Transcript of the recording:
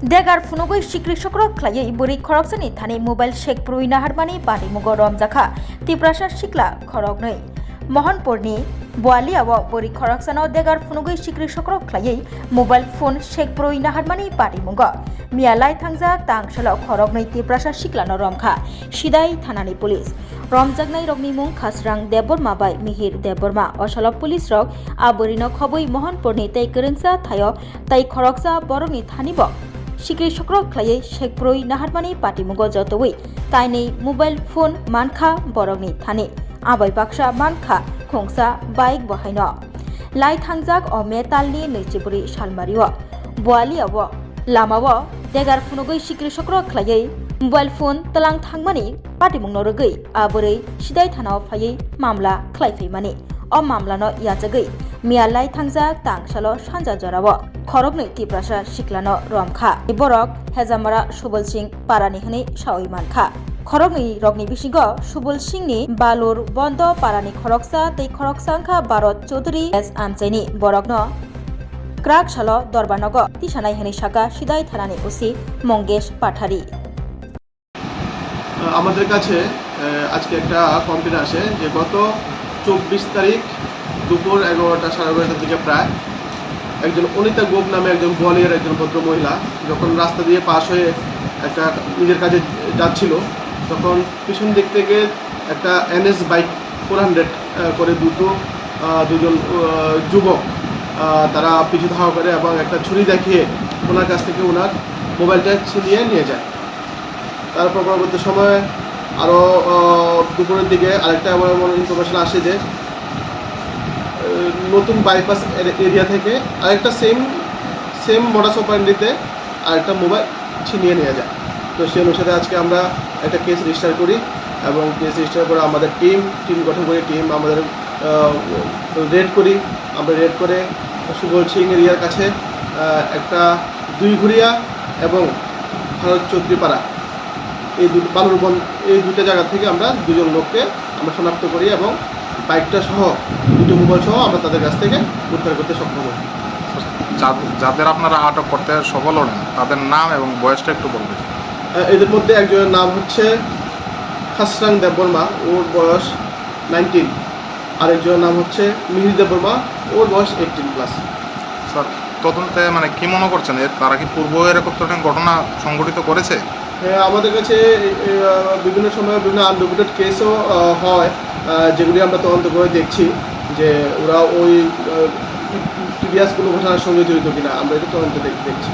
देगार फुनुगै सिक्रि सक्र ख्लायै बोरै खरकसनि थाने mobile shake प्रुइ नाहारमानि पानि मुग रमजाखा तिप्रासा सिक्ला खरकनै महनपुरनि बोआलियाव बोरै खरकसानो देगार फुनुगै सिक्रि सक्र ख्लायै मोबाइल फोन शेक प्रुइ नाहारमानि पानि मुग मियालाय थांजाक तांसल खरकनै तिप्रासा सिक्लानो रमखा सिदाय थानानि पुलिस रमजाकनाय रगनि मुं खासरां देबबर्मा बाय मिहिर देबबर्मा असल पुलिस रग आबोरिनो खबै महनपुरनि तै गोरोंसा थायो तै खरकसा बरनि थानिब सिक्रि सक्र ख्लायै शेक प्रुइ नाहारमानि पाटिमुग जतवै ताइनै मोबाइल फोन मानखा बरगनि थाने आबै बाक्सा मानखा खोंसा बाइक बहायनो लाई थांजाक अ मेतालनि नैजिब्रै सालमारिव बोआलियाव लामाव देगार फुनुगै सिक्रि सक्र ख्लायै मोबाइल फोन तलां थांमानि पाटिमुगनो रगै आबोरै सिदाय थानाव फायै मामला ख्लायफैमानि अ मामलानो याजगै मियालाय थांजाक तांसालो सानजा जराव खरगनै तिप्रासा सिक्लानो रमखा बरक हेजामारा सुबल सिंह पारानि हनै सावै मानखा खरगनै रगनि बिसिग सुबल सिंहनि बालुर बन्द पारानि खरकसा तै खरकसांखा भारत चौधरी एस आमचाइनि बरकनो क्राक सालो दरबारनग तिसानाय हनै साका सिदाय थानानि ओसि मंगेश पाठारी আমাদের কাছে আজকে একটা কমপ্লেন আসে যে গত 24 তারিখ দুপুর 11টা 11:30টার দিকে প্রায় একজন অনিতা গোপ নামে একজন গোয়ালিয়ার একজন ভদ্র মহিলা যখন রাস্তা দিয়ে পাশ হয়ে একটা নিজের কাজে যাচ্ছিল তখন পিছন দিক থেকে একটা এনএস বাইক 400 করে দুজন যুবক তারা পিছু ধাওয়া করে এবং একটা ছুরি দেখিয়ে ওনার কাছ থেকে ওনার মোবাইলটা ছিনিয়ে নিয়ে যায়। তারপর পরবর্তী সময়ে আরও দুপুরের দিকে আরেকটা আমার ইনফরমেশন আসে যে নতুন বাইপাস এরিয়া থেকে আরেকটা সেম মডাস অপারেন্ডিতে আরেকটা মোবাইল ছিনিয়ে নিয়ে যায়। তো সেই অনুসারে আজকে আমরা একটা কেস রেজিস্টার করি এবং কেস রেজিস্টার করে আমাদের টিম গঠন করি। টিম আমাদের রেড করি। আমরা রেড করে সুবল সিং এরিয়ার কাছে একটা দুইঘুরিয়া এবং ভারত চৌধুরীপাড়া এই বালুরবন এই দুটো জায়গা থেকে আমরা দুজন লোককে আমরা শনাক্ত করি এবং বাইকটা সহ দুটো মোবাইল সহ আমরা তাদের কাছ থেকে উদ্ধার করতে সক্ষম হই। যাদের আপনারা আটক করতে সফল হলেন তাদের নাম এবং বয়সটা একটু বলবেন। এদের মধ্যে একজনের নাম হচ্ছে খাসরাং দেববর্মা, ওর বয়স 19। আরেকজনের নাম হচ্ছে মিহির দেববর্মা, ওর বয়স 18+। স্যার তদন্তে কি মনে করছেন তারা কি পূর্ব এরকম ঘটনা সংঘটিত করেছে? আমাদের কাছে বিভিন্ন সময় বিভিন্ন আনডকুমেন্টেড কেসও হয় যেগুলি আমরা তদন্ত করে দেখছি যে ওরা ওই প্রিভিয়াস কোনো ঘটনার সঙ্গে জড়িত কিনা আমরা এটা তদন্ত দেখছি।